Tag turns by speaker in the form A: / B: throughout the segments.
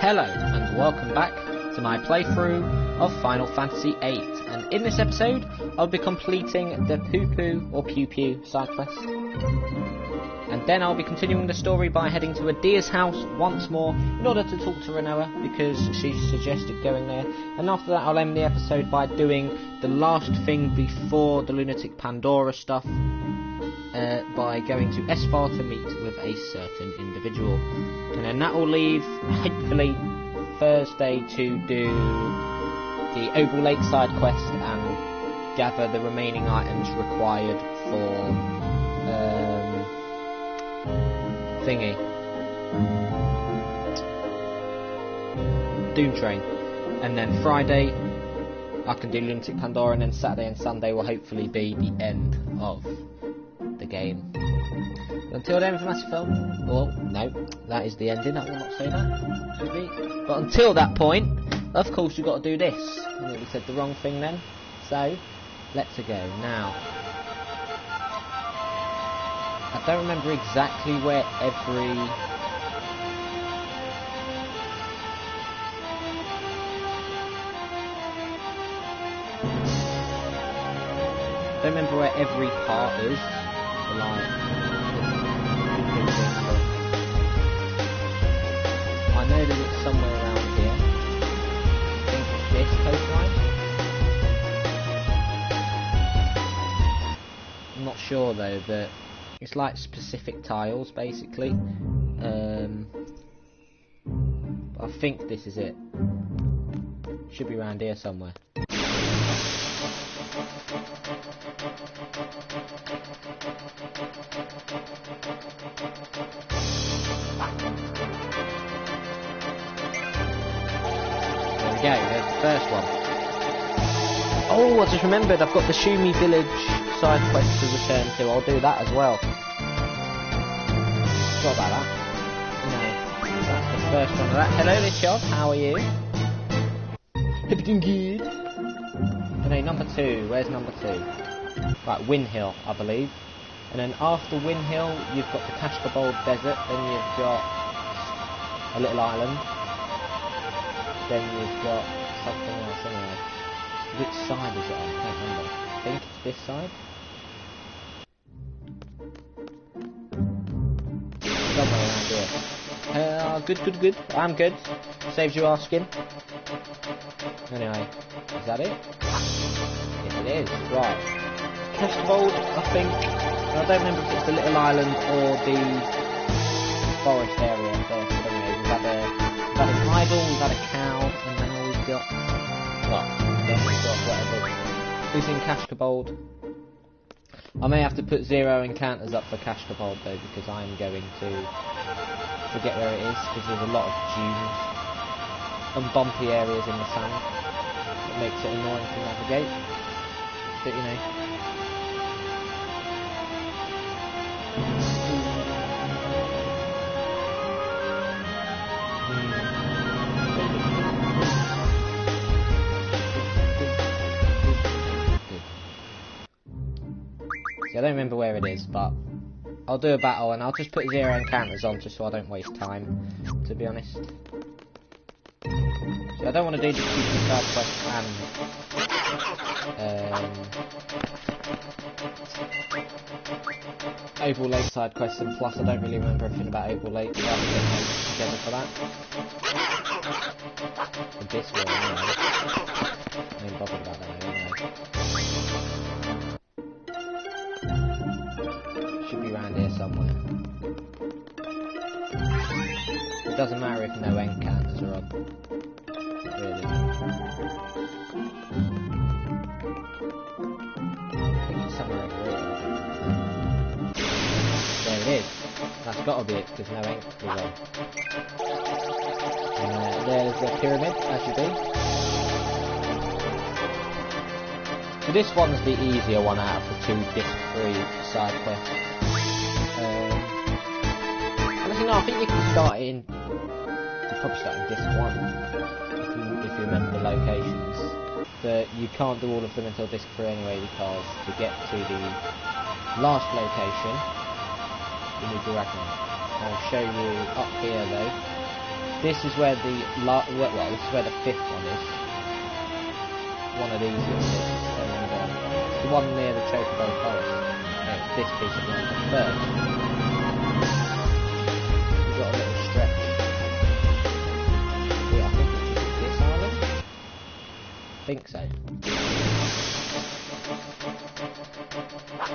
A: Hello and welcome back to my playthrough of Final Fantasy VIII, and in this episode I'll be completing the PuPu or PuPu side quest, and then I'll be continuing the story by heading to Edea's house once more in order to talk to Rinoa because she suggested going there, and after that I'll end the episode by doing the last thing before the Lunatic Pandora stuff, by going to Esfar to meet with a certain individual. And then that will leave, hopefully, Thursday to do the Oval Lake side quest and gather the remaining items required for Doom Train. And then Friday I can do Lunatic Pandora, and then Saturday and Sunday will hopefully be the end of the game. Until then, for Massive Film, well, no, that is the ending. I will not say that. But until that point, of course, you've got to do this. I nearly said the wrong thing then. So, let's go now. I don't remember exactly where every part is. I know that it's somewhere around here. I think it's this coastline. I'm not sure though, but it's like specific tiles basically. I think this is it. Should be around here somewhere. There we go, there's the first one. Oh, I just remembered, I've got the Shumi Village side quest to return to. I'll do that as well. Forgot about that. No, that's the first one of that. Hello, Lichov, how are you? Everything good? Okay, number 2. Where's number 2? Right, Windhill, I believe. And then after Windhill, you've got the Kashkabold Desert. Then you've got a little island. Then you've got something else anyway. Which side is it on? I can't remember. I think it's this side. Somewhere around here. Good. I'm good. Saves you asking. Anyway, is that it? Yes, it is. Right. Kashkabold, I think. I don't remember if it's the little island or the forest area first. Anyway, we've had an idol, we've had a cow, and now we've got... Well, then we've got whatever. Who's in Kashkabold? I may have to put 0 encounters up for Kashkabold though, because I'm going to forget where it is, because there's a lot of dunes and bumpy areas in the sand. It makes it annoying to navigate. But you know. I don't remember where it is, but I'll do a battle and I'll just put 0 encounters on just so I don't waste time, to be honest. So I don't want to do the PuPu side quest and Oval Lake side quest, and plus I don't really remember everything about Oval Lake, so I have to get them together for that. For this one, anyway. I ain't bothered about that anyway. Around here somewhere. It doesn't matter if no encounters are on. Not really. I think it's somewhere over here. There it is. That's got to be it because no encounters are on. There's the pyramid, as you do. So this one's the easier one out of the 2 disc 3 side quests. No, I think you can start in. You probably start in disc 1 if you remember the locations. But you can't do all of them until disc 3 anyway, because to get to the last location, you need the Ragnar. I'll show you up here though. This is where the this is where the 5th one is. One of these little bits, and the one near the Chocobo Forest. No, this piece of land. First, we've got a little stretch. Yeah, I think it's just this island. I think so.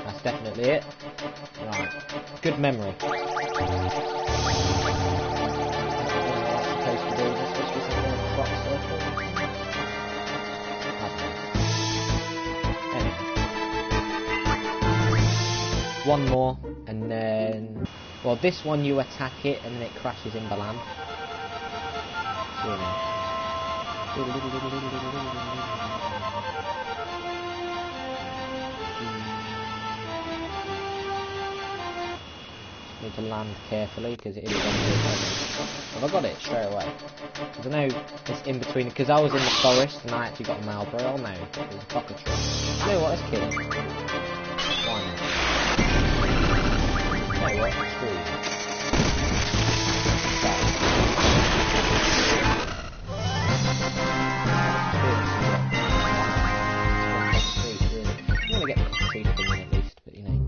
A: That's definitely it. Right, good memory. One more, and then, well, this one you attack it, and then it crashes in the land. So, just need to land carefully because it is on the have I got it straight away? Because I know it's in between, because I was in the forest and I actually got a Malboro. Oh no, there's a cockatrice. You know what, let's kill it. Why not? You know what, screw you. I'm gonna get the cockatrice thing in at least, but you know.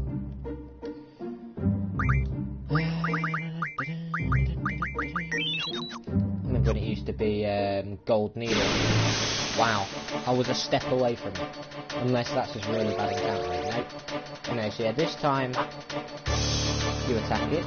A: When it used to be gold needle. Wow, I was a step away from it. Unless that's just really bad encountering. Nope. No, so yeah, this time you attack it.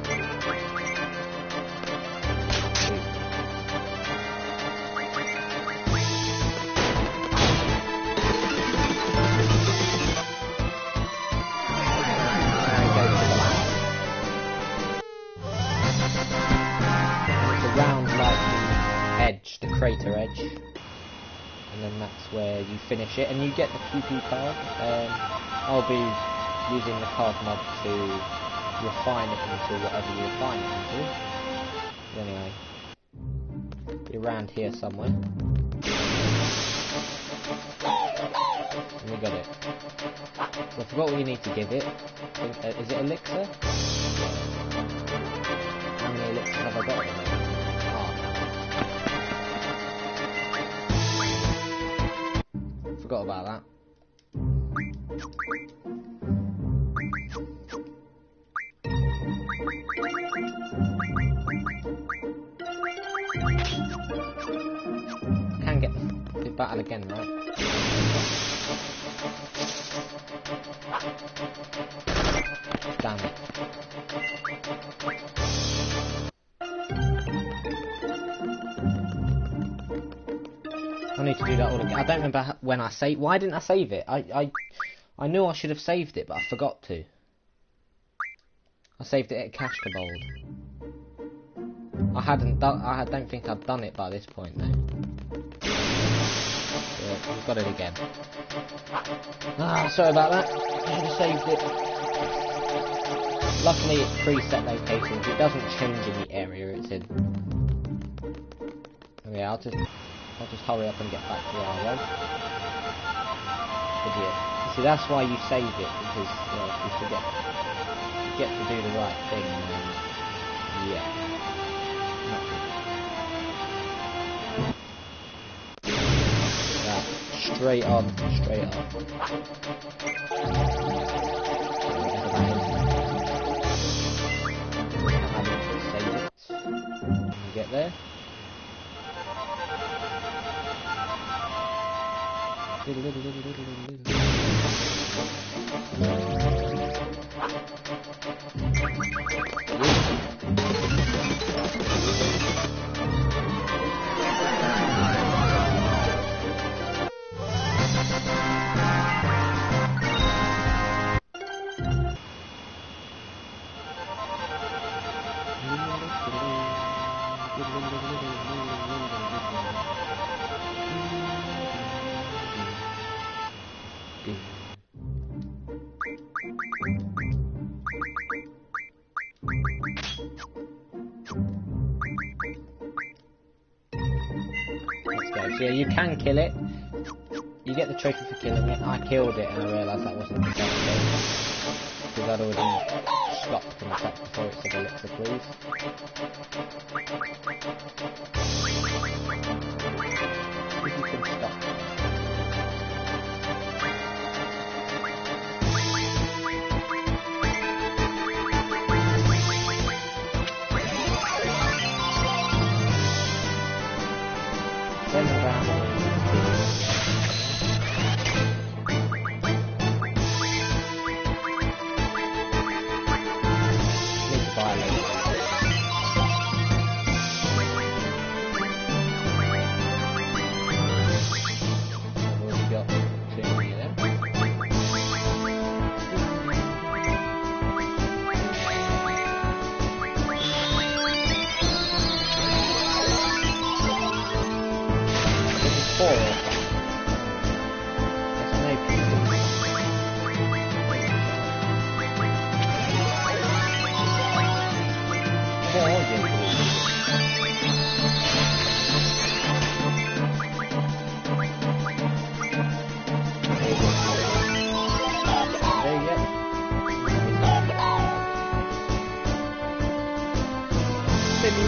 A: The crater edge, and then that's where you finish it, and you get the PuPu card. I'll be using the card mod to refine it into whatever you refine it into. But anyway, be around here somewhere. And we got it. So I forgot what you need to give it. Is it elixir? How many elixirs have I got at the moment? Forgot about that. I can get the battle again, right? Damn it. I need to do that all again. I don't remember when I saved. Why didn't I save it? I knew I should have saved it, but I forgot to. I saved it at Kashkabold. I don't think I'd done it by this point though. Yeah, we've got it again. Ah, sorry about that. I should have saved it. Luckily, it's preset locations. It doesn't change in the area it's in. Yeah, I'll just hurry up and get back to where I was. But yeah, see, that's why you save it, because if you forget, you get to do the right thing, and then, yeah. Right, straight on. Save it. When you get there. Yeah, you can kill it. You get the trophy for killing it. I killed it and I realised that wasn't the best thing, because I'd already stop can attack before it said elixir, please. If you can stop. 7 rounds.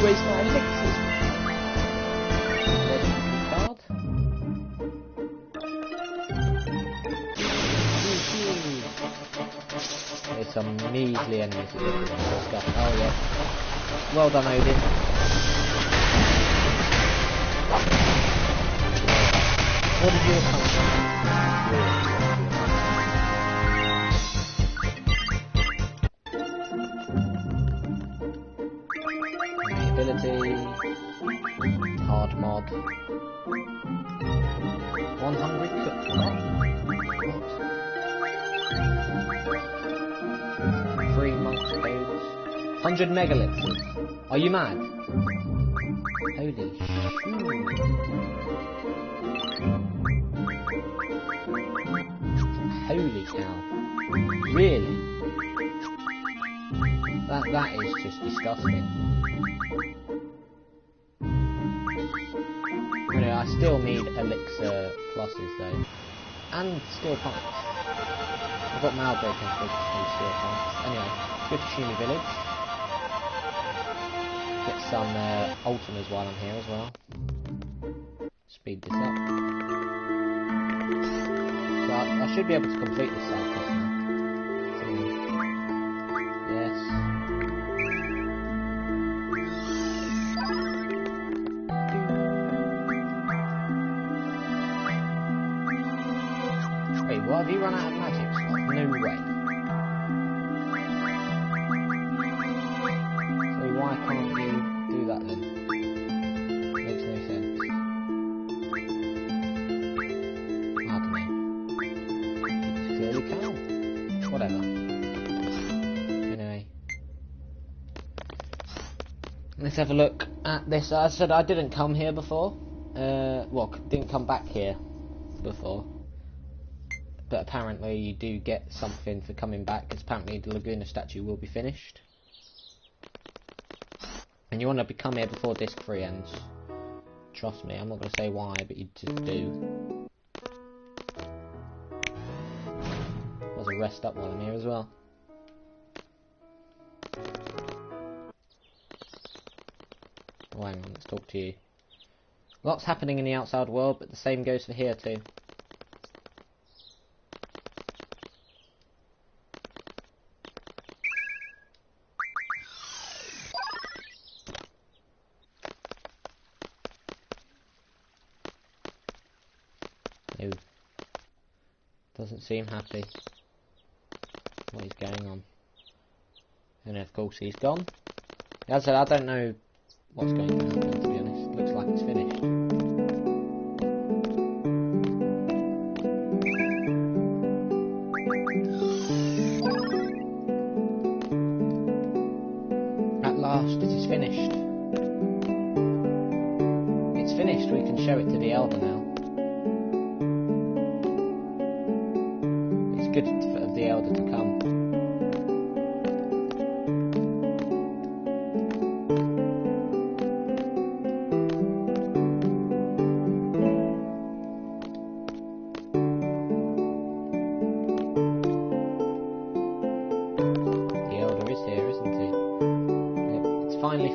A: Waste my elixirs. Card. There's some measly enemies that look at this stuff. Oh yeah. Well done, Odin. What did you accomplish? Hard mod. 100 cooked pot. What? 3 monks codes. 100 megalixirs. Are you mad? Holy shit. Holy cow. Really? That is just disgusting. Anyway, I still need elixir pluses though. And steel pipes. I've got Malbreak and steel pipes. Anyway, go to Shumi Village. Get some ultimas while I'm here as well. Speed this up. So I should be able to complete this side quest now. Yes. Wait, what? Have you run out of magic? No way. So why can't you do that then? Makes no sense. I don't know. You clearly can. Whatever. Anyway. Let's have a look at this. I said I didn't come here before. Well, didn't come back here before. But apparently you do get something for coming back, because apparently the Laguna statue will be finished. And you want to come here before disc 3 ends. Trust me, I'm not going to say why, but you just do. There's a rest up while I'm here as well. Oh, hang on, let's talk to you. Lots happening in the outside world, but the same goes for here too. No. Doesn't seem happy. What is going on? And of course he's gone. As I said, I don't know what's going to happen, to be honest. Looks like it's finished. At last, it is finished. It's finished, we can show it to the Elder now. It's good for the Elder to come.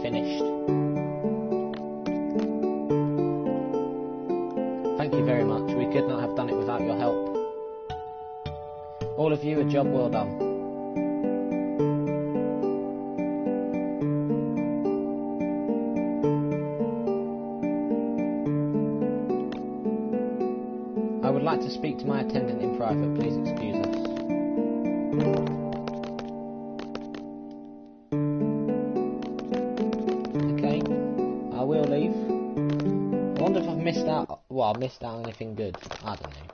A: finished. Thank you very much. We could not have done it without your help. All of you, a job well done. I would like to speak to my attendant in private. Please excuse us. Okay, I will leave. I wonder if I've missed out. Well, I've missed out on anything good. I don't know.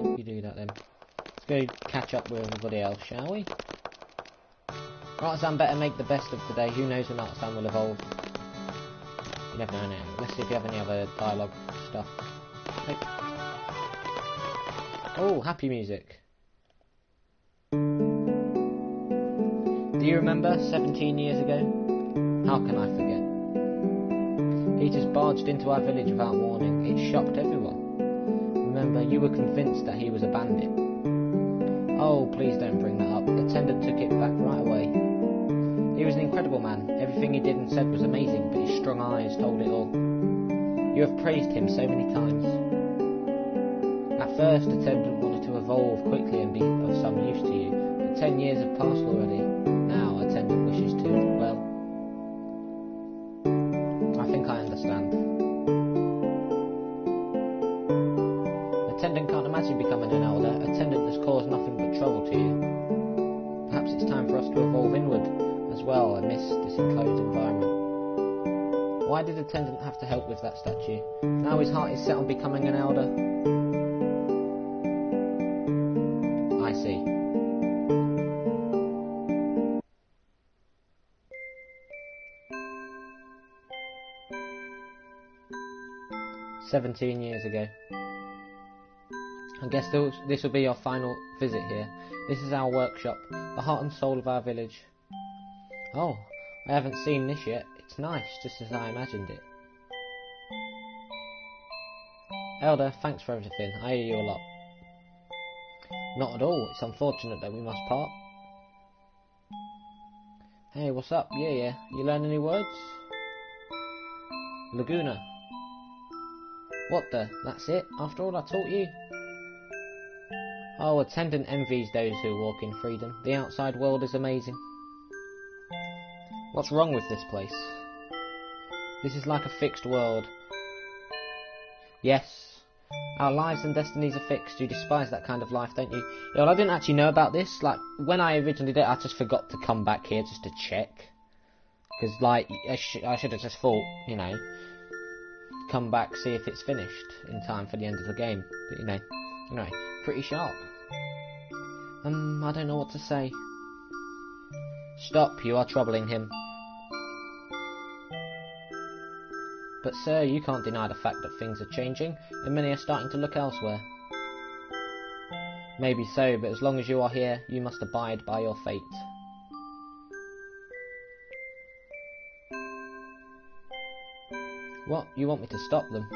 A: But you do that then. Let's go catch up with everybody else, shall we? Artisan better make the best of today. Who knows when Artisan will evolve? You never know now. Let's see if you have any other dialogue stuff. Nope. Oh, happy music. Do you remember 17 years ago? How can I forget? He just barged into our village without warning. It shocked everyone. Remember, you were convinced that he was a bandit. Oh, please don't bring that up. The attendant took it back right away. He was an incredible man. Everything he did and said was amazing, but his strong eyes told it all. You have praised him so many times. At first, attendant wanted to evolve quickly and be of some use to you, but 10 years have passed already. Now, attendant wishes to, well, I think I understand. Attendant can't imagine becoming an elder. Attendant has caused nothing but trouble to you. Perhaps it's time for us to evolve inward as well amidst this enclosed environment. Why did attendant have to help with that statue? Now his heart is set on becoming an elder. I see. "17 years ago. I guess this will be your final visit here. This is our workshop, the heart and soul of our village." Oh, I haven't seen this yet. It's nice, just as I imagined it. Elder, thanks for everything. I owe you a lot. Not at all. It's unfortunate that we must part. Hey, what's up? Yeah. You learn any words? Laguna. What the? That's it? After all I taught you? Oh, attendant envies those who walk in freedom. The outside world is amazing. What's wrong with this place? This is like a fixed world. Yes. Our lives and destinies are fixed. You despise that kind of life, don't you? Yeah, well, I didn't actually know about this. Like, when I originally did it, I just forgot to come back here just to check. Because, like, I should have just thought, you know, come back, see if it's finished in time for the end of the game. But, you know, anyway, pretty sharp. I don't know what to say. Stop, you are troubling him. But sir, you can't deny the fact that things are changing, and many are starting to look elsewhere. Maybe so, but as long as you are here, you must abide by your fate. What? You want me to stop them?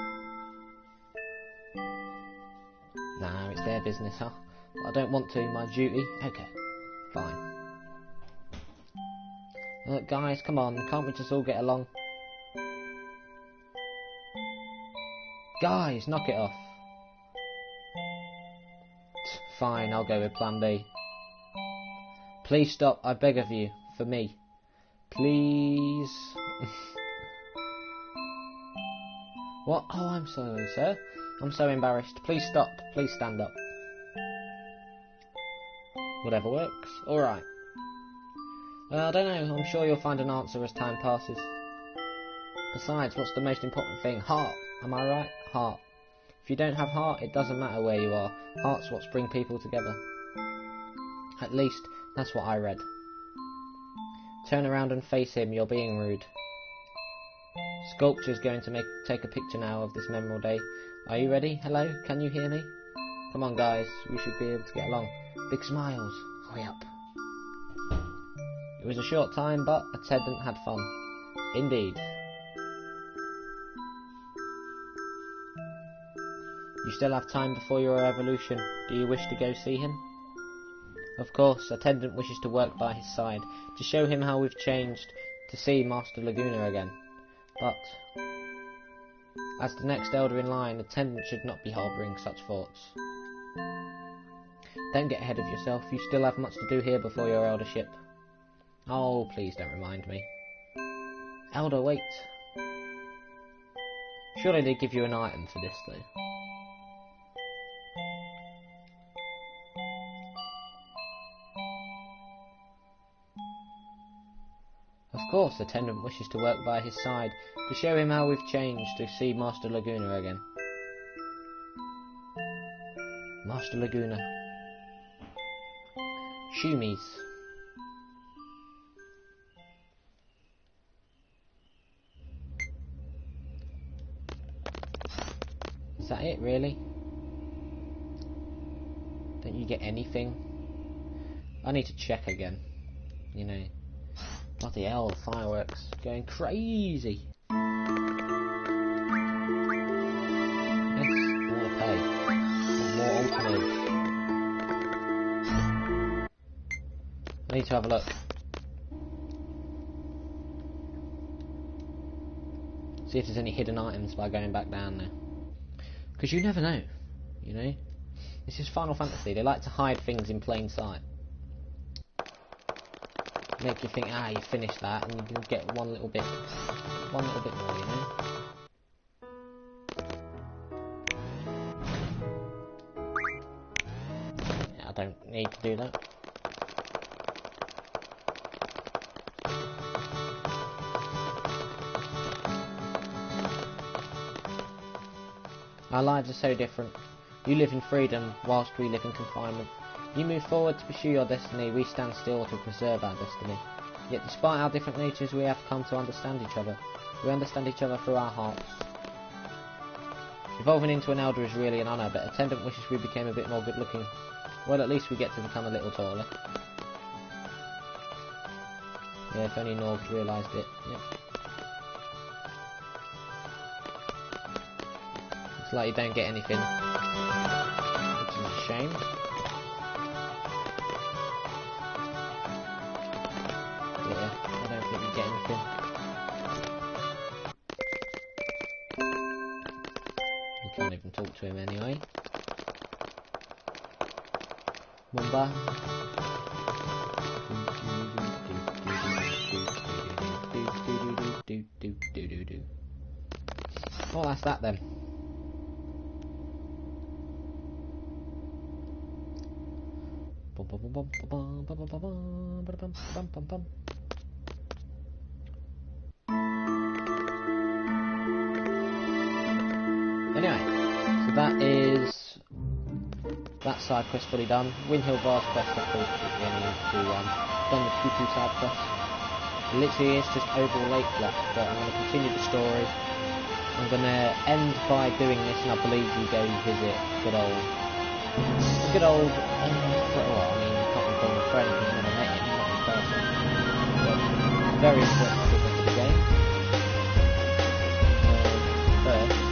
A: No, it's their business, huh? Well, I don't want to, my duty. Okay, fine. Guys, come on, can't we just all get along? Guys, knock it off. Fine, I'll go with plan B. Please stop, I beg of you, for me. Please. What? Oh, I'm sorry, sir. I'm so embarrassed. Please stop. Please stand up. Whatever works. Alright. I don't know. I'm sure you'll find an answer as time passes. Besides, what's the most important thing? Heart. Am I right? Heart. If you don't have heart, it doesn't matter where you are. Heart's what's bring people together. At least, that's what I read. Turn around and face him. You're being rude. Sculpture's going to take a picture now of this memorable day. Are you ready? Hello? Can you hear me? Come on, guys. We should be able to get along. Big smiles. Hurry up. It was a short time, but attendant had fun. Indeed. You still have time before your evolution. Do you wish to go see him? Of course, Attendant wishes to work by his side, to show him how we've changed, to see Master Laguna again. But, as the next elder in line, Attendant should not be harbouring such thoughts. Don't get ahead of yourself, you still have much to do here before your eldership. Oh, please don't remind me. Elder, wait. Surely they give you an item for this, though. Of course, Attendant wishes to work by his side, to show him how we've changed, to see Master Laguna again. Master Laguna. Shumis. Is that it, really? Don't you get anything? I need to check again. You know. Bloody hell, fireworks. Going crazy. Yes, I want to pay. More ultimates. I need to have a look. See if there's any hidden items by going back down there. Because you never know, you know? This is Final Fantasy. They like to hide things in plain sight. Make you think, you finished that, and you can get one little bit more, you know? Yeah, I don't need to do that. Our lives are so different. You live in freedom, whilst we live in confinement. You move forward to pursue your destiny, we stand still to preserve our destiny. Yet despite our different natures, we have come to understand each other. We understand each other through our hearts. Evolving into an elder is really an honour, but Attendant wishes we became a bit more good looking. Well, at least we get to become a little taller. Yeah, if only Norgs realised it. Yep. Looks like you don't get anything. Which is a shame. Can't even talk to him anyway. Mumba. Well, that's that then. Anyway, so that side quest fully done. Windhill Bars quest, of course, is the only to done the PuPu side quest. It literally is just Oval Lake left, but I'm going to continue the story. I'm going to end by doing this, and I believe you go visit good old, well, I mean, you can't be called a friend because you never met him, not in person. But very important figure for the game. First.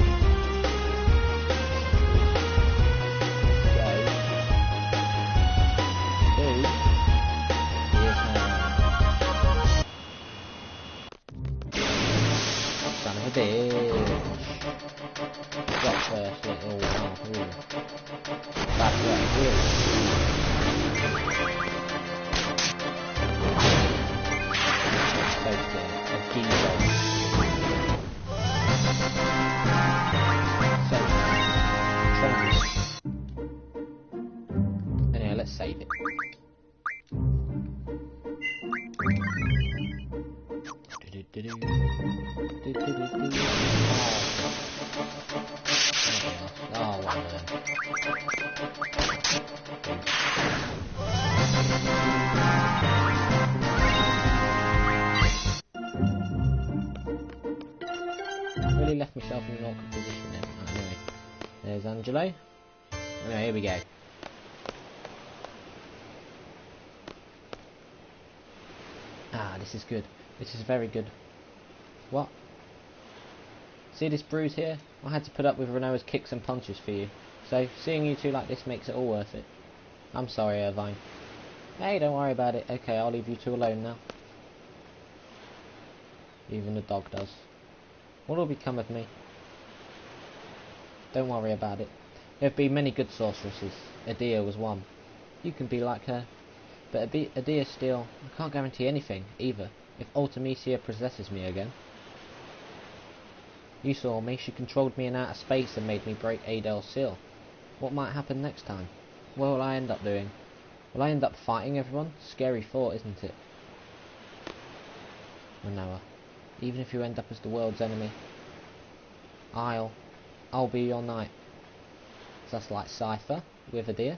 A: Drop first, little That's right, really. So good. A geezer. So anyway, let's save it. Really left myself in an awkward position there. Anyway, there's Angelo. Anyway, here we go. This is good. This is very good. What? See this bruise here? I had to put up with Rinoa's kicks and punches for you. So, seeing you two like this makes it all worth it. I'm sorry, Irvine. Hey, don't worry about it. Okay, I'll leave you two alone now. Even the dog does. What will become of me? Don't worry about it. There have been many good sorceresses. Edea was one. You can be like her. But Edea still, I can't guarantee anything, either, if Artemisia possesses me again. You saw me, she controlled me in outer space and made me break Adel's seal. What might happen next time? What will I end up doing? Will I end up fighting everyone? Scary thought, isn't it? Rinoa, even if you end up as the world's enemy, I'll be your knight. So that's like Cypher with Edea.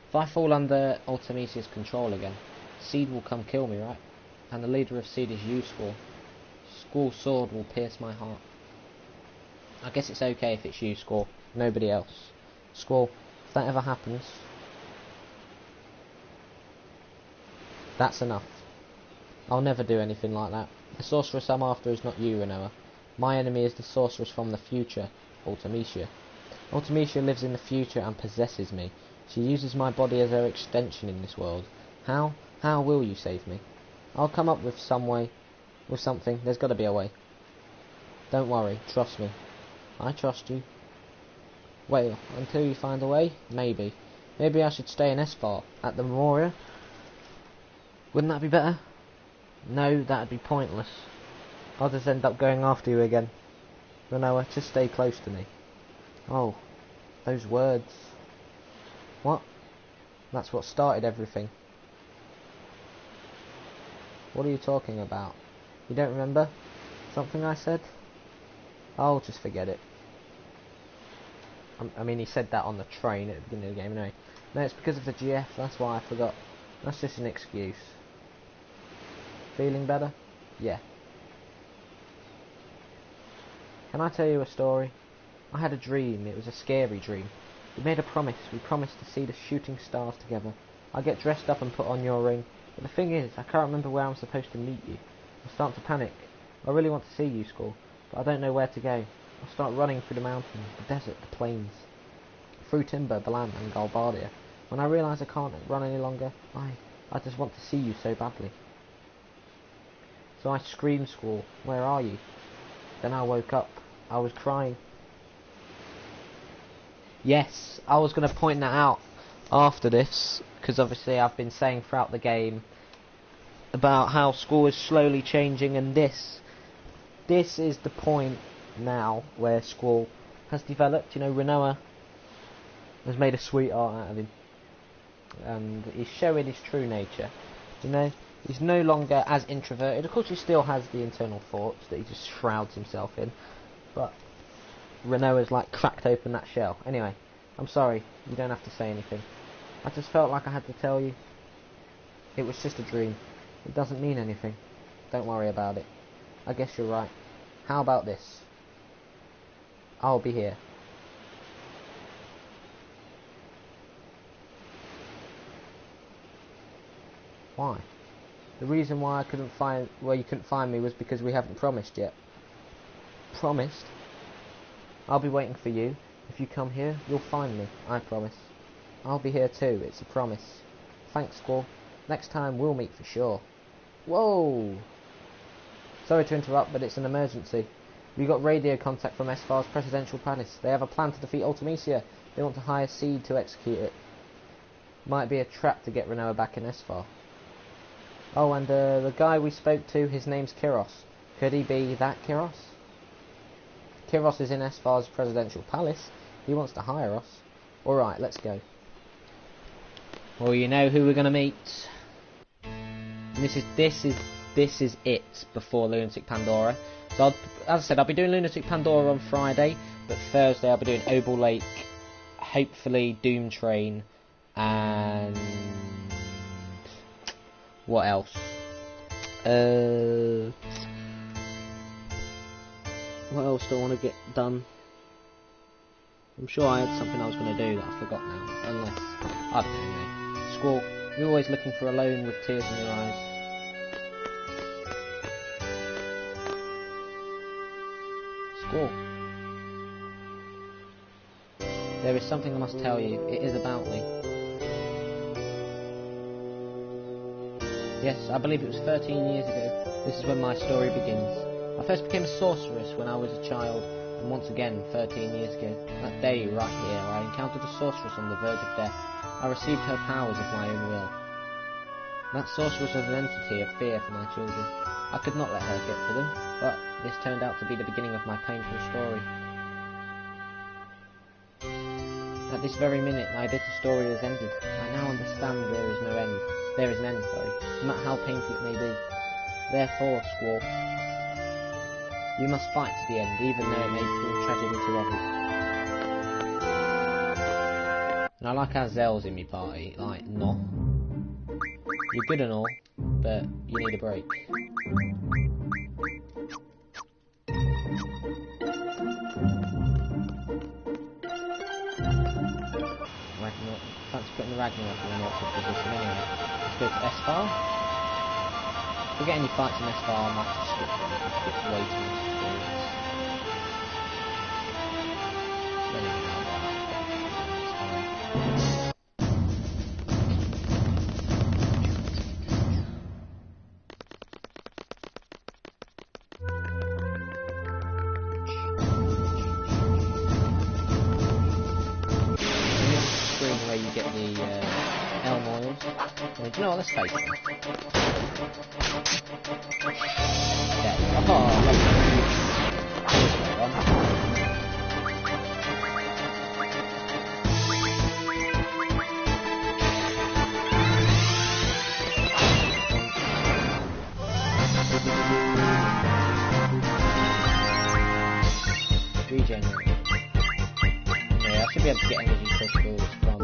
A: If I fall under Artemisia's control again, Seed will come kill me, right? And the leader of Seed is you, Squall. Squall's sword will pierce my heart. I guess it's okay if it's you, Squall. Nobody else. Squall, if that ever happens, that's enough. I'll never do anything like that. The sorceress I'm after is not you, Rinoa. My enemy is the sorceress from the future, Artemisia. Artemisia lives in the future and possesses me. She uses my body as her extension in this world. How? How will you save me? I'll come up with some way. With something. There's got to be a way. Don't worry. Trust me. I trust you. Wait until you find a way? Maybe. Maybe I should stay in Espar at the Memoria? Wouldn't that be better? No, that'd be pointless. I'll just end up going after you again. Rinoa, just stay close to me. Oh, those words. What? That's what started everything. What are you talking about? You don't remember? Something I said? Oh, just forget it. I mean, he said that on the train at the beginning of the game anyway. No, it's because of the GF, that's why I forgot. That's just an excuse. Feeling better? Yeah. Can I tell you a story? I had a dream. It was a scary dream. We made a promise. We promised to see the shooting stars together. I get dressed up and put on your ring. But the thing is, I can't remember where I'm supposed to meet you. I start to panic. I really want to see you, Squall, but I don't know where to go. I start running through the mountains, the desert, the plains, through Timber, Balan and Galbadia. When I realise I can't run any longer, I just want to see you so badly. So I screamed, Squall, where are you? Then I woke up. I was crying. Yes, I was going to point that out after this, because obviously I've been saying throughout the game about how Squall is slowly changing, and this is the point now where Squall has developed. You know, Rinoa has made a sweetheart out of him, and he's showing his true nature. You know, he's no longer as introverted. Of course, he still has the internal thoughts that he just shrouds himself in, but Rinoa's like cracked open that shell. Anyway, I'm sorry, you don't have to say anything. I just felt like I had to tell you. It was just a dream. It doesn't mean anything. Don't worry about it. I guess you're right. How about this? I'll be here. Why? The reason why you couldn't find me was because we haven't promised yet. Promised? I'll be waiting for you. If you come here, you'll find me, I promise. I'll be here too, it's a promise. Thanks, Squall. Next time we'll meet for sure. Whoa! Sorry to interrupt, but it's an emergency. We got radio contact from Esfar's presidential palace. They have a plan to defeat Artemisia. They want to hire Seed to execute it. Might be a trap to get Rinoa back in Esfar. Oh, and the guy we spoke to, his name's Kiros. Could he be that Kiros? Kiros is in Esfar's presidential palace. He wants to hire us. Alright, let's go. Well, you know who we're going to meet. This is it before Lunatic Pandora. So, as I said, I'll be doing Lunatic Pandora on Friday, but Thursday I'll be doing Obel Lake, hopefully Doom Train, and what else? What else do I want to get done? I'm sure I had something I was going to do that I forgot now, unless I don't know. Anyway. Squall, you're always looking for a loan with tears in your eyes. Squall. There is something I must tell you. It is about me. Yes, I believe it was 13 years ago. This is when my story begins. I first became a sorceress when I was a child, and once again, 13 years ago. That day, right here, I encountered a sorceress on the verge of death. I received her powers of my own will. That sorceress was an entity of fear for my children. I could not let her get to them, but this turned out to be the beginning of my painful story. At this very minute, my bitter story has ended. I now understand there is no end. There is an end, no matter how painful it may be. Therefore, Squall, you must fight to the end, even though it may prove tragedy to others. And I like how Zell's in my party. Like, no. You're good and all, but you need a break. Fancy putting the Ragnarok in an awkward position anyway. Let's go to S-File. If we get any fights in S-File, I might just skip way too much experience. Anyway, it's fine. Where you get the elm oils. Well, do you know what? Let's face it. Yeah. Oh, regenerate. Yeah, I should be able to get energy crystals from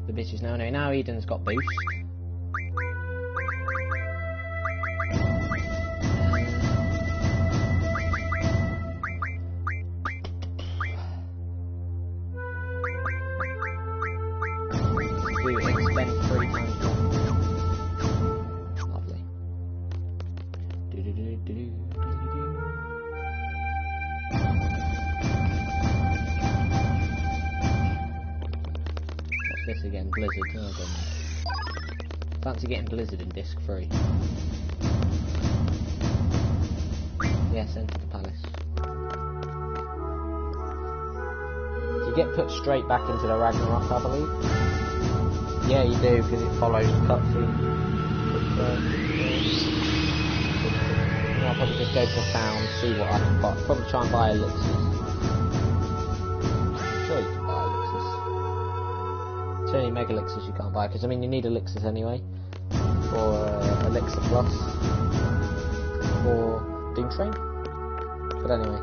A: the bitches now. Anyway, now Eden's got boost. Do extend 3 times more. Lovely. What's this again? Blizzard. Oh, God. Fancy getting Blizzard in disc 3. Yes, enter the palace. You get put straight back into the Ragnarok, I believe. Yeah, you do, because it follows the cutscene. I'll probably just go to town, see what I can buy. Probably try and buy elixirs. Sure you can buy elixirs. It's only mega elixirs you can't buy, because I mean you need elixirs anyway. For Elixir Plus. For Doom Train. But anyway.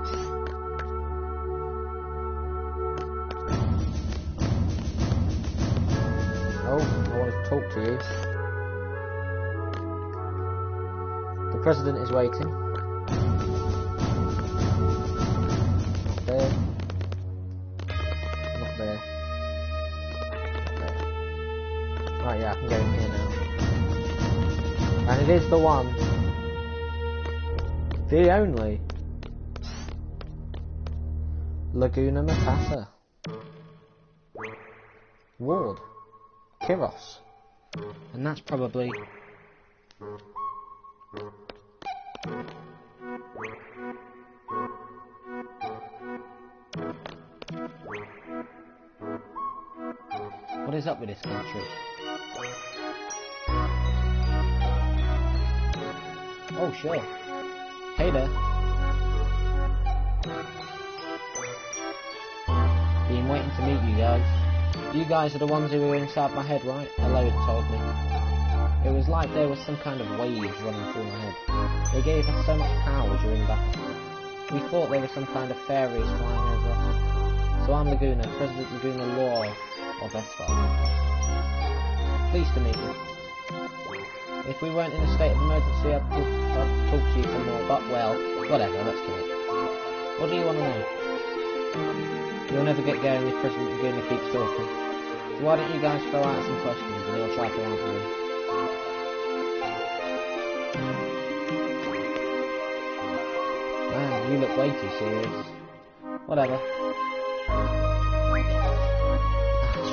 A: Oh, I want to talk to you. The President is waiting. Not there. Not there. There. Right, yeah, I can go in here now. And it is the one. The only. Laguna Matata. Ward. Kiros. And that's probably... What is up with this country? Oh, sure. Hey there. Been waiting to meet you guys. You guys are the ones who were inside my head, right? Aloyd told me. It was like there was some kind of waves running through my head. They gave us so much power during battle. We thought they were some kind of fairies flying over us. So I'm Laguna, President Laguna Law of Esfar. Pleased to meet you. If we weren't in a state of emergency, I'd talk to you for more, but well, whatever, let's do it. What do you want to know? You'll never get going if President Laguna keeps talking. So why don't you guys throw out some questions and he'll try to answer them. Man, you look way too serious. Whatever.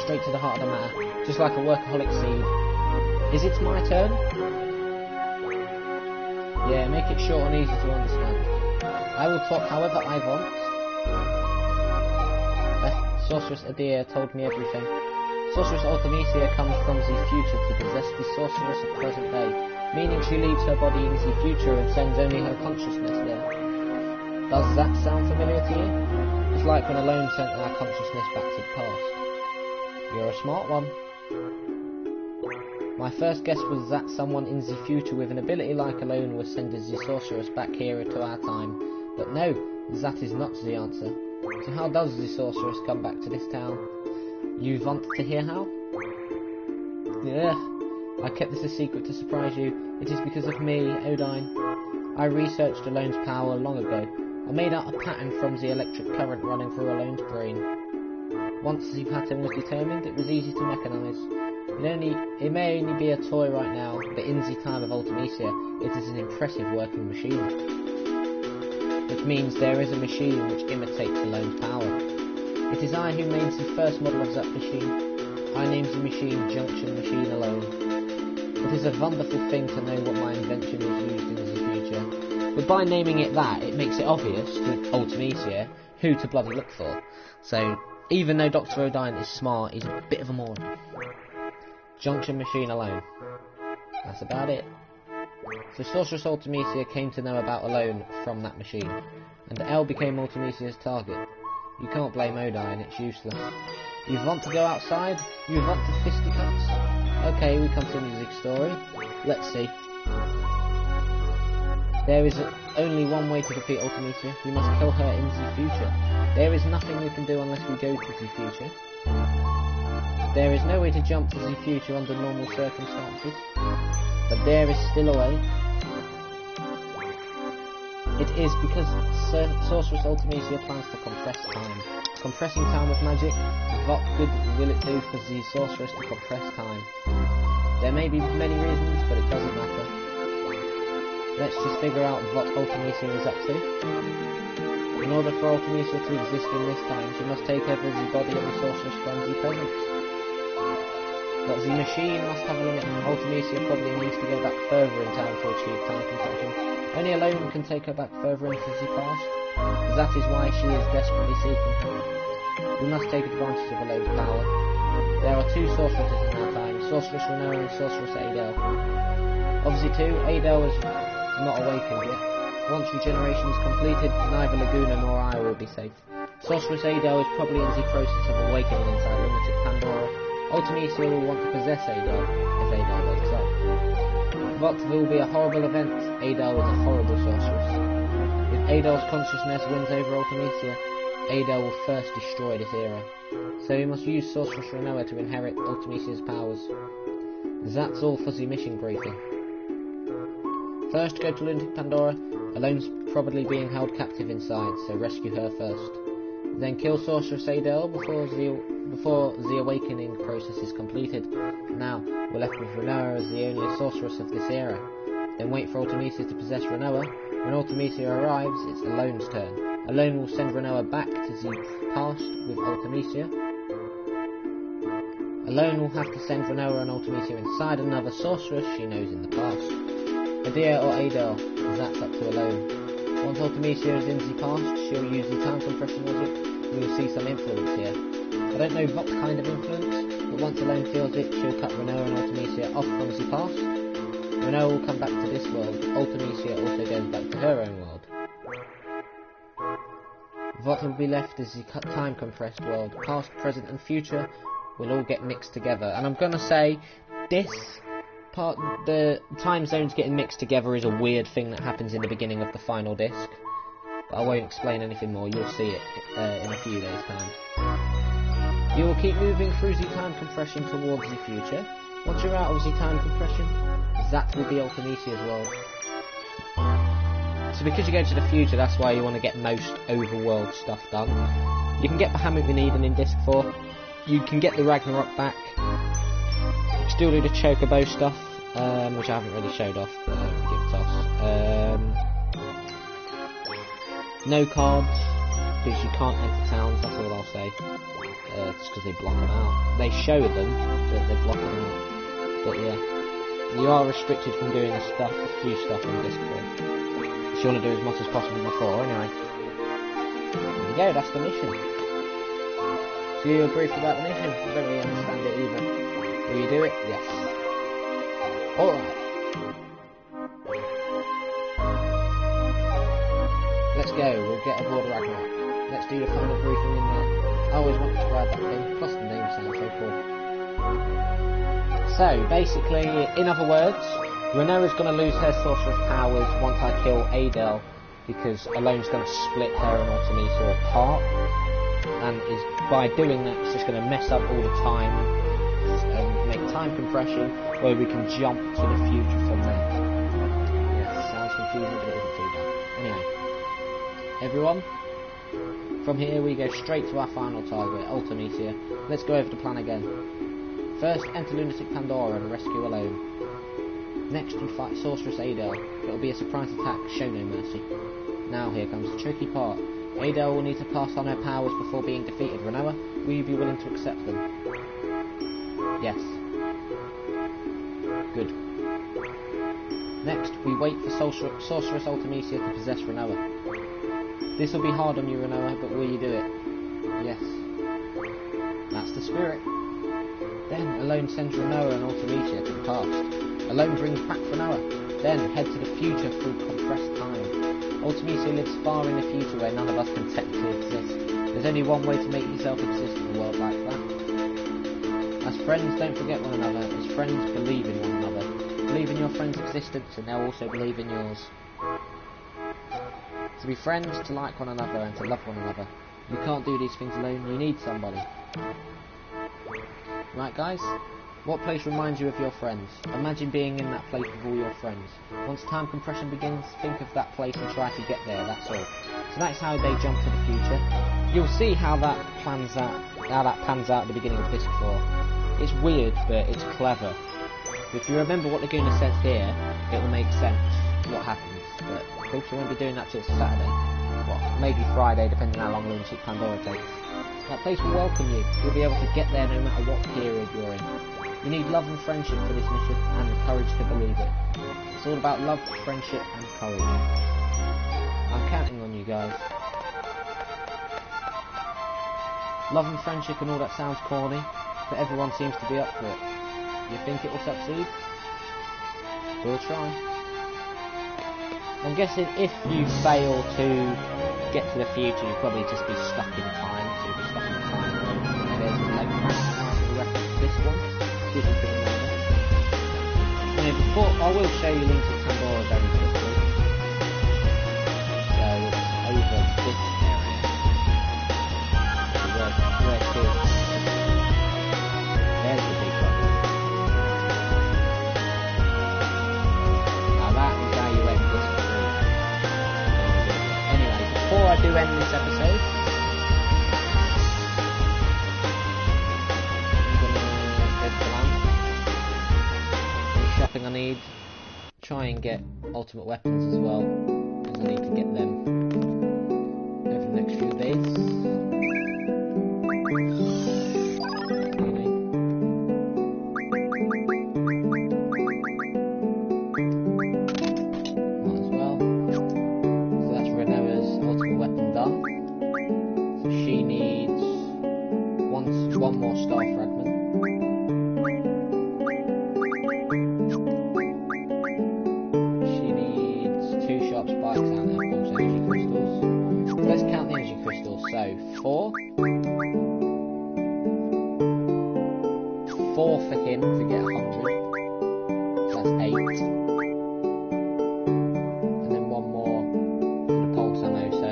A: Straight to the heart of the matter. Just like a workaholic seed. Is it my turn? Yeah, make it short and easy to understand. I will talk however I want. Sorceress Edea told me everything. Sorceress Artemisia comes from the future to possess the sorceress of present day, meaning she leaves her body in the future and sends only her consciousness there. Does that sound familiar to you? It's like when Alone sent our consciousness back to the past. You're a smart one. My first guess was that someone in the future with an ability like Alone was sending the sorceress back here to our time. But no, that is not the answer. So how does the sorceress come back to this town? You want to hear how? Yeah, I kept this a secret to surprise you. It is because of me, Odine. I researched Alone's power long ago. I made out a pattern from the electric current running through Alone's brain. Once the pattern was determined, it was easy to mechanise. It may only be a toy right now, but in the time of Ultimisia, it is an impressive working machine. Which means there is a machine which imitates Alone's power. It is I who made the first model of that machine. I named the machine Junction Machine Alone. It is a wonderful thing to know what my invention is used in the future. But by naming it that, it makes it obvious to Ultimisia who to bloody look for. So, even though Dr. Odine is smart, he's a bit of a moron. Junction Machine Alone. That's about it. So Sorceress Ultimisia came to know about Alone from that machine, and L became Ultimisia's target. You can't blame Odine, it's useless. You want to go outside? You want to fisticuffs? Okay, we come to the music story. Let's see. There is only one way to defeat Ultimisia. We must kill her in the future. There is nothing we can do unless we go to the future. There is no way to jump to the future under normal circumstances. But there is still a way. It is because Sorceress Ultimisia plans to compress time. Compressing time with magic, what good will it do for the Sorceress to compress time? There may be many reasons, but it doesn't matter. Let's just figure out what Ultimisia is up to. In order for Ultimisia to exist in this time, she must take over the body of the Sorceress from the present. But the machine must have a limit. Ultimisia probably needs to go back further in time to achieve time compression. Only Alone can take her back further into the past. That is why she is desperately seeking her. We must take advantage of Alone's power. There are two sorceresses in our time, Sorceress Rinoa and Sorceress Edea. Of the two, Edea was not awakened yet. Once regeneration is completed, neither Laguna nor I will be safe. Sorceress Edea is probably in the process of awakening inside Lunatic Pandora. Ultimisia will want to possess Edea if Edea wakes up. But there will be a horrible event. Edea is a horrible sorceress. If Edea's consciousness wins over Ultimisia, Edea will first destroy this era. So we must use Sorceress Rinoa to inherit Ultimisia's powers. That's all for the mission briefing. First, go to Lunatic Pandora. Alone's probably being held captive inside, so rescue her first. Then kill Sorceress Edea before the awakening process is completed. Now, we're left with Rinoa as the only sorceress of this era. Then wait for Ultimisia to possess Rinoa. When Ultimisia arrives, it's Alone's turn. Alone will send Rinoa back to the past with Ultimisia. Alone will have to send Rinoa and Ultimisia inside another sorceress she knows in the past. Edea or Edea, that's up to Alone. Once Ultimisia is in the past, she'll use the time compression logic. We will see some influence here. I don't know what kind of influence, but once Alone feels it, she'll cut Rinoa and Ultimisia off from the past. Rinoa will come back to this world. Ultimisia also goes back to her own world. What will be left is the time compressed world. Past, present and future will all get mixed together. And I'm gonna say, this part, the time zones getting mixed together is a weird thing that happens in the beginning of the final disc. But I won't explain anything more, you'll see it in a few days' time. You will keep moving through the time compression towards the future. Once you're out of the time compression, that will be Ultimisia's world. So because you go to the future, that's why you want to get most overworld stuff done. You can get Bahamut we need and in Disc 4. You can get the Ragnarok back. Still do the Chocobo stuff, which I haven't really showed off, but give it a toss. No cards, because you can't enter towns, that's all I'll say. It's because they block them out. They show them, but they block them out. But yeah. You are restricted from doing a few stuff in Discord. So you want to do as much as possible before, anyway. There you go, that's the mission. So you were briefed about the mission? I don't really understand it either. Will you do it? Yes. Alright. Let's go, we'll get aboard Ragnarok. Let's do the final briefing in there. I always wanted to ride that thing, plus the name sounds so cool. So, basically, in other words, Rinoa's going to lose her sorceress powers once I kill Edea, because Alone's going to split her and Ultimisa apart, and by doing that, it's just going to mess up all the time, and make time compression, where we can jump to the future from there. Yes, sounds confusing, but it isn't too bad. Anyway, everyone, from here we go straight to our final target, Ultimisa. Let's go over the plan again. First, enter Lunatic Pandora and rescue Alone. Next, you fight Sorceress Edea. It'll be a surprise attack, show no mercy. Now here comes the tricky part. Edea will need to pass on her powers before being defeated. Rinoa, will you be willing to accept them? Yes. Good. Next, we wait for Sorceress Ultimisa to possess Rinoa. This will be hard on you, Rinoa, but will you do it? Yes. That's the spirit. Then, Alone sends Rinoa and Ultimisa to the past. Alone brings back Rinoa. Then, head to the future through compressed time. Ultimisa lives far in the future where none of us can technically exist. There's only one way to make yourself exist in a world like that. As friends, don't forget one another. As friends, believe in one another. Believe in your friend's existence and they'll also believe in yours. To be friends, to like one another and to love one another. You can't do these things alone, you need somebody. Right guys? What place reminds you of your friends? Imagine being in that place with all your friends. Once time compression begins, think of that place and try to get there, that's all. So that's how they jump to the future. You'll see how that pans out at the beginning of Disc 4. It's weird, but it's clever. If you remember what Laguna says here, it will make sense what happens. But hopefully we won't be doing that till Saturday. Well, maybe Friday, depending on how long Lunatic Pandora takes. That place will welcome you. You'll be able to get there no matter what period you're in. You need love and friendship for this mission, and the courage to believe it. It's all about love, friendship, and courage. I'm counting on you guys. Love and friendship and all that sounds corny, but everyone seems to be up for it. You think it will succeed? We'll try. I'm guessing if you fail to get to the future, you'll probably just be stuck in time, so you'll be stuck in time. And there's like reference to this one. Before, I will show you Lunatic Pandora very quickly. So it's over this area. Where it is. There's the big one. Now that is how you end this through. Anyway, before I do end this episode, I need try and get ultimate weapons as well, because I need to get them over the next few days. Might as well. So that's Rinoa's ultimate weapon done. So she needs one more star fragment. So 4 for him to get 100, so that's 8, and then 1 more for the pulse ammo, so,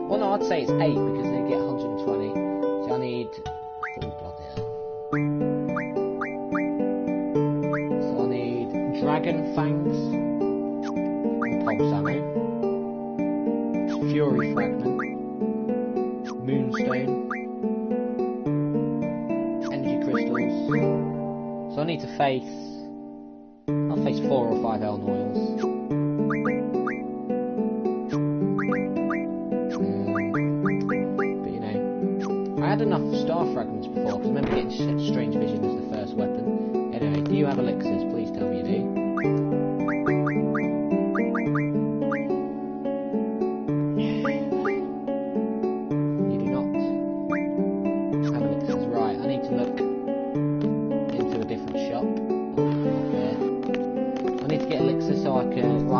A: well no, I'd say it's 8 because they get 120, so I need, so I need Dragon Fangs, the pulse ammo, Fury Fragment, Moonstone, energy crystals. So I need to face, I'll face 4 or 5 Eln oils. But you know, I had enough star fragments before, because I remember getting Strange Vision as the first weapon. Anyway, do you have elixirs? Please tell me you do.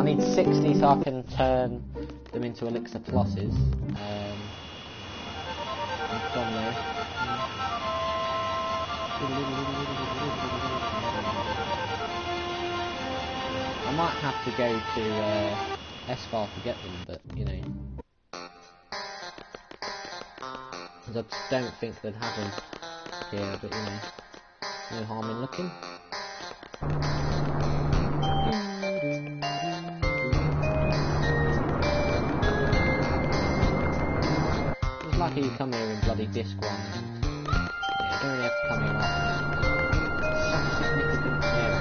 A: need 60 so I can turn them into elixir pluses. From there. I might have to go to S-File to get them, but you know, because I just don't think they'd have them here. But you know, no harm in looking. It's lucky you come here in bloody disc 1. Yeah, you don't really have to come here after. Such a significant area.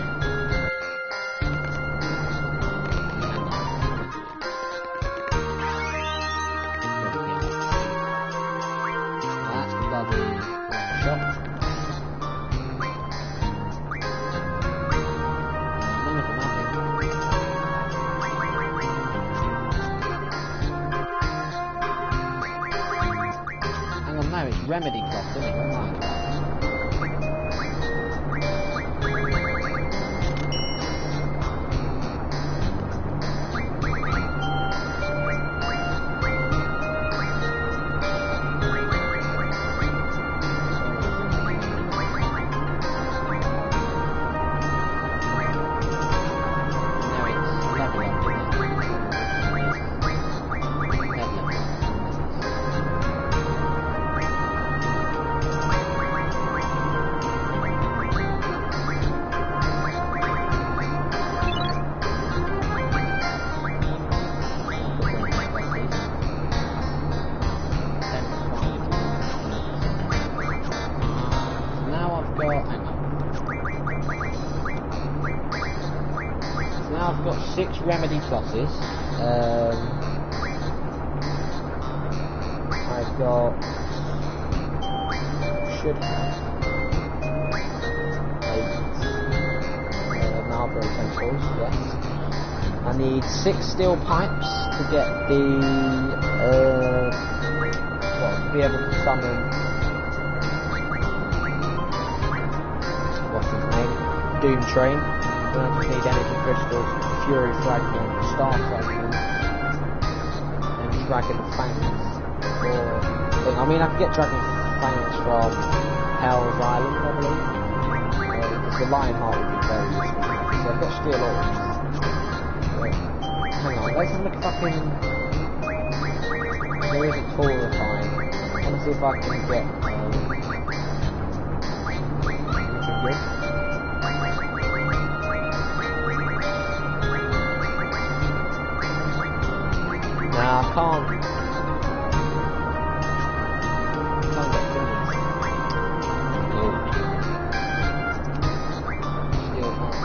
A: That's the bloody shop. None of them have it. Hang on, no, it's remedy cloth, isn't it? What am I on about? Now I've got 6 remedy flosses. I've got, should have 8 Marlboro pencils, yes. I need 6 steel pipes to get the, well, to be able to summon, what's his name, Doom Train. I just need energy crystals, fury fragment, star fragment, and dragon fangs. I mean, I can get dragon fangs from Hell's Island, I believe. Because the Lionheart would be very useful. So I've got steel orbs. Hang on, let's have a look if I can. There is a tool refine. I want to see if I can get. Anything good. Nah, I can't get gold. Steel pipes.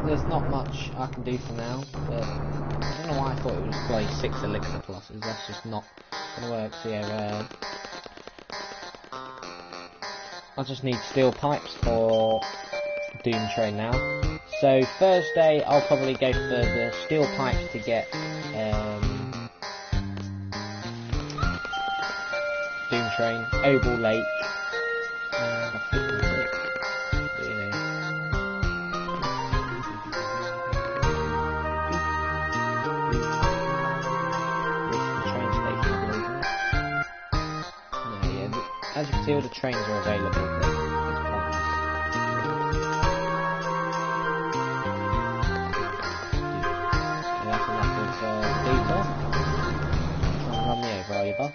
A: There's not much I can do for now, but I don't know why I thought it was like 6 elixir pluses. That's just not gonna work. So yeah, I just need steel pipes for Doom Train now. So Thursday I'll probably go for the steel pipes to get Doom Train, Oval Lake, and I think that's it. But, you know. As you can see, all the trains are available for these points. And that's enough of detail. Try and run me over, are you, boss?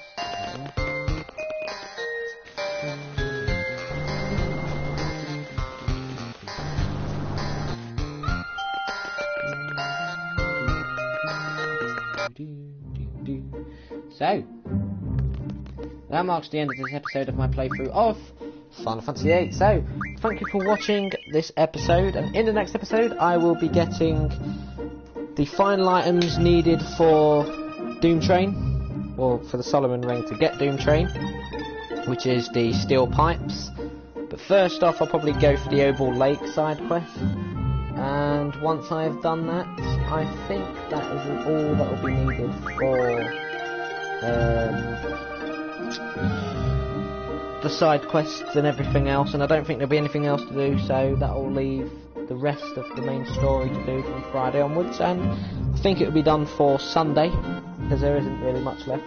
A: So, that marks the end of this episode of my playthrough of Final Fantasy VIII. So, thank you for watching this episode, and in the next episode I will be getting the final items needed for Doom Train, or for the Solomon Ring to get Doom Train, which is the steel pipes. But first off, I'll probably go for the Oval Lake side quest. And once I've done that, I think that is all that will be needed for the side quests and everything else. And I don't think there'll be anything else to do, so that will leave the rest of the main story to do from Friday onwards. And I think it will be done for Sunday, because there isn't really much left.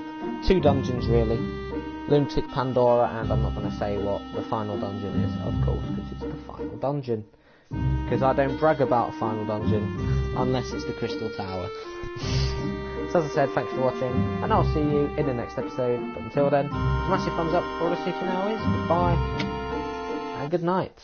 A: 2 dungeons really. Lunatic Pandora, and I'm not going to say what the final dungeon is, of course, because it's the final dungeon. Because I don't brag about a final dungeon, unless it's the Crystal Tower. So as I said, thanks for watching, and I'll see you in the next episode. But until then, massive thumbs up for all the 16 hours, goodbye, and good night.